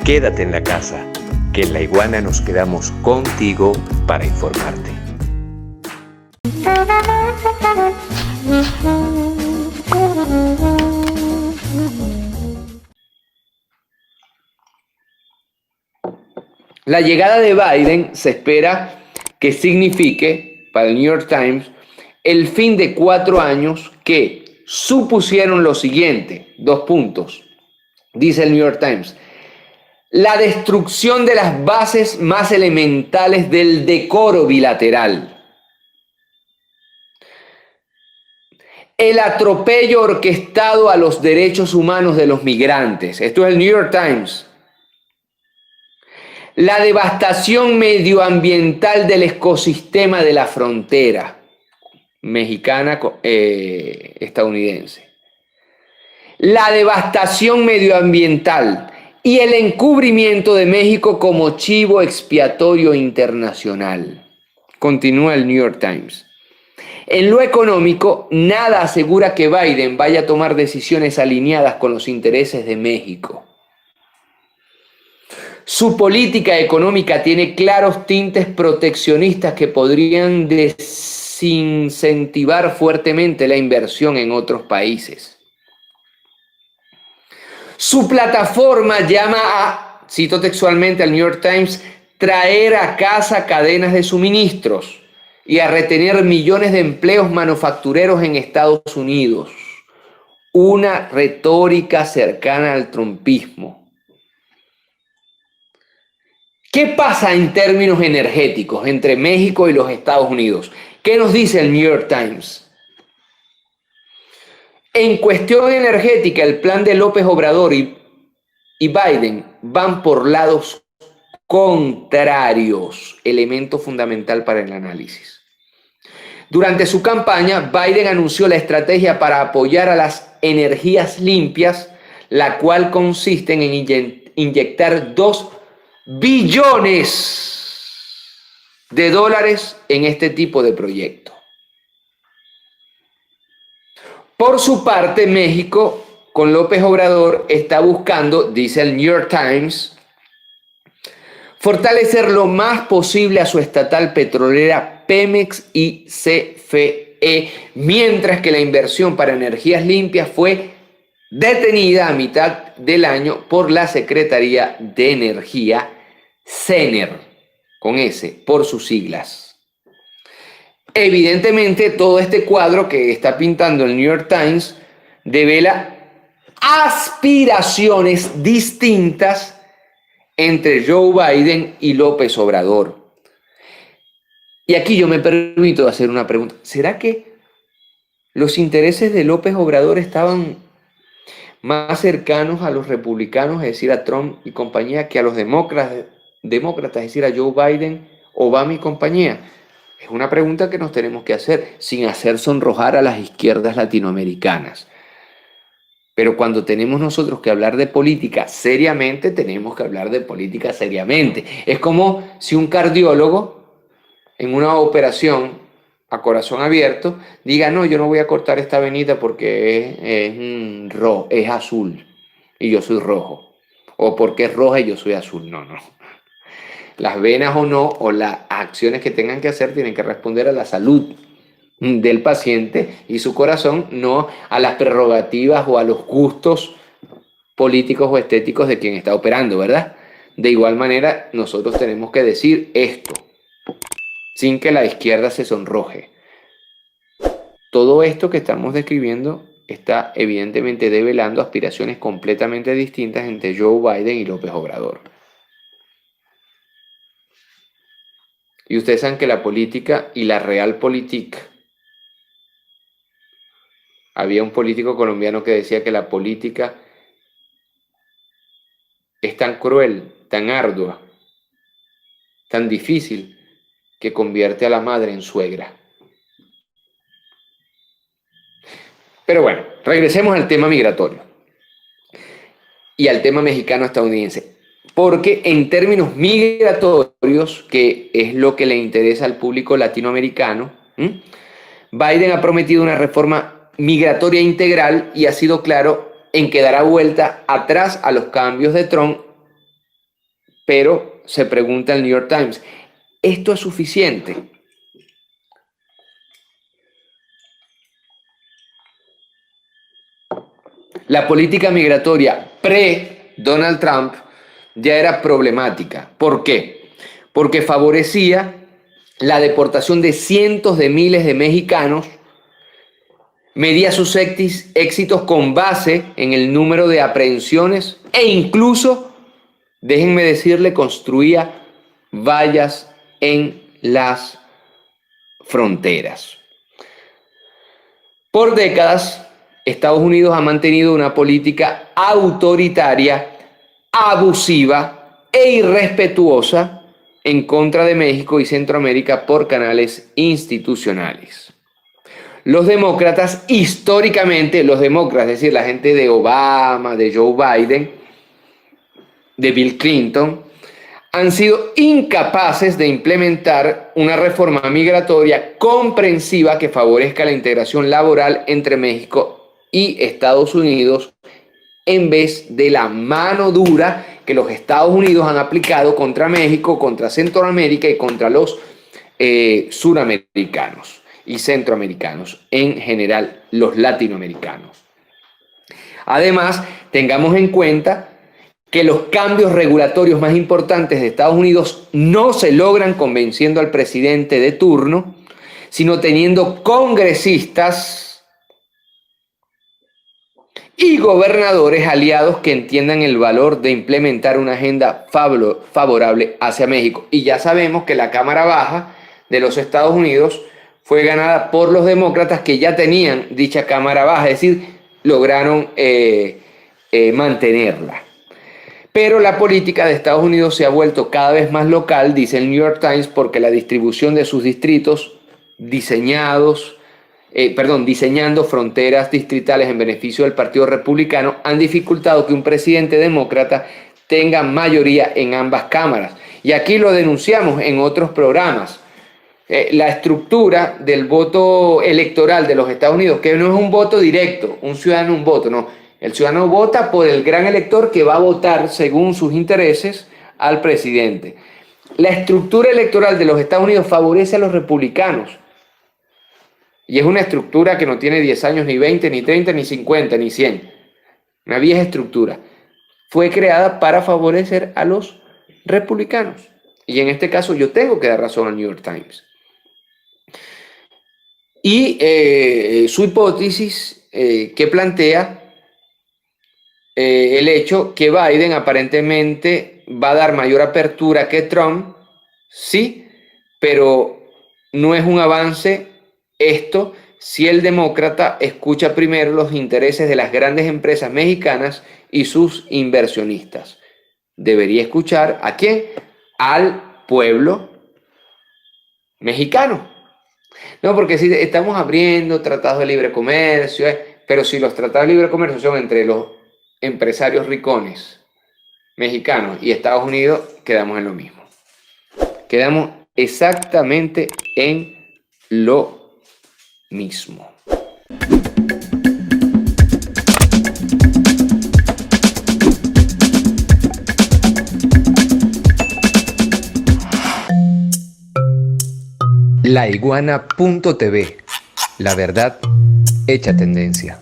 Quédate en la casa, que en La Iguana nos quedamos contigo para informarte. La llegada de Biden se espera que signifique, para el New York Times, el fin de 4 años que supusieron lo siguiente, 2 puntos, dice el New York Times: la destrucción de las bases más elementales del decoro bilateral, el atropello orquestado a los derechos humanos de los migrantes, esto es el New York Times, la devastación medioambiental del ecosistema de la frontera mexicana estadounidense, la devastación medioambiental y el encubrimiento de México como chivo expiatorio internacional. Continúa el New York Times. En lo económico, nada asegura que Biden vaya a tomar decisiones alineadas con los intereses de México. Su política económica tiene claros tintes proteccionistas que podrían desincentivar fuertemente la inversión en otros países. Su plataforma llama a, cito textualmente al New York Times, traer a casa cadenas de suministros y a retener millones de empleos manufactureros en Estados Unidos. Una retórica cercana al trumpismo. ¿Qué pasa en términos energéticos entre México y los Estados Unidos? ¿Qué nos dice el New York Times? En cuestión energética, el plan de López Obrador y Biden van por lados contrarios, elemento fundamental para el análisis. Durante su campaña, Biden anunció la estrategia para apoyar a las energías limpias, la cual consiste en inyectar 2 billones de dólares en este tipo de proyecto. Por su parte, México, con López Obrador, está buscando, dice el New York Times, fortalecer lo más posible a su estatal petrolera Pemex y CFE, mientras que la inversión para energías limpias fue detenida a mitad del año por la Secretaría de Energía, CENER, con S, por sus siglas. Evidentemente, todo este cuadro que está pintando el New York Times devela aspiraciones distintas entre Joe Biden y López Obrador. Y aquí yo me permito hacer una pregunta. ¿Será que los intereses de López Obrador estaban más cercanos a los republicanos, es decir, a Trump y compañía, que a los demócratas, es decir, a Joe Biden, Obama y compañía? Es una pregunta que nos tenemos que hacer sin hacer sonrojar a las izquierdas latinoamericanas. Pero cuando tenemos nosotros que hablar de política seriamente, tenemos que hablar de política seriamente. Es como si un cardiólogo en una operación a corazón abierto diga: no, yo no voy a cortar esta venita porque es azul y yo soy rojo, o porque es roja y yo soy azul. No. Las venas o no, o las acciones que tengan que hacer, tienen que responder a la salud del paciente y su corazón, no a las prerrogativas o a los gustos políticos o estéticos de quien está operando, ¿verdad? De igual manera, nosotros tenemos que decir esto, sin que la izquierda se sonroje. Todo esto que estamos describiendo está evidentemente develando aspiraciones completamente distintas entre Joe Biden y López Obrador. Y ustedes saben que la política y la realpolitik, había un político colombiano que decía que la política es tan cruel, tan ardua, tan difícil, que convierte a la madre en suegra. Pero bueno, regresemos al tema migratorio y al tema mexicano-estadounidense. Porque en términos migratorios, que es lo que le interesa al público latinoamericano, Biden ha prometido una reforma migratoria integral y ha sido claro en que dará vuelta atrás a los cambios de Trump Pero se pregunta el New York Times, ¿esto es suficiente? La política migratoria pre-Donald Trump ya era problemática. ¿Por qué? Porque favorecía la deportación de cientos de miles de mexicanos, medía sus éxitos con base en el número de aprehensiones e incluso, déjenme decirle, construía vallas en las fronteras. Por décadas, Estados Unidos ha mantenido una política autoritaria, abusiva e irrespetuosa en contra de México y Centroamérica por canales institucionales. Los demócratas, históricamente, los demócratas, es decir, la gente de Obama, de Joe Biden, de Bill Clinton, han sido incapaces de implementar una reforma migratoria comprensiva que favorezca la integración laboral entre México y Estados Unidos, en vez de la mano dura que los Estados Unidos han aplicado contra México, contra Centroamérica y contra los suramericanos y centroamericanos, en general los latinoamericanos. Además, tengamos en cuenta que los cambios regulatorios más importantes de Estados Unidos no se logran convenciendo al presidente de turno, sino teniendo congresistas y gobernadores aliados que entiendan el valor de implementar una agenda favorable hacia México. Y ya sabemos que la Cámara Baja de los Estados Unidos fue ganada por los demócratas, que ya tenían dicha Cámara Baja, es decir, lograron mantenerla. Pero la política de Estados Unidos se ha vuelto cada vez más local, dice el New York Times, porque la distribución de sus distritos diseñando fronteras distritales en beneficio del Partido Republicano han dificultado que un presidente demócrata tenga mayoría en ambas cámaras. Y aquí lo denunciamos en otros programas. La estructura del voto electoral de los Estados Unidos, que no es un voto directo, un ciudadano un voto, no. El ciudadano vota por el gran elector que va a votar según sus intereses al presidente. La estructura electoral de los Estados Unidos favorece a los republicanos. Y es una estructura que no tiene 10 años, ni 20, ni 30, ni 50, ni 100. Una vieja estructura. Fue creada para favorecer a los republicanos. Y en este caso yo tengo que dar razón al New York Times. Y su hipótesis que plantea el hecho que Biden aparentemente va a dar mayor apertura que Trump, sí, pero no es un avance esto si el demócrata escucha primero los intereses de las grandes empresas mexicanas y sus inversionistas. Debería escuchar ¿a quién? Al pueblo mexicano. No, porque si estamos abriendo tratados de libre comercio, pero si los tratados de libre comercio son entre los empresarios ricones mexicanos y Estados Unidos, quedamos en lo mismo. Quedamos exactamente en lo mismo. Laiguana.tv. La verdad hecha tendencia.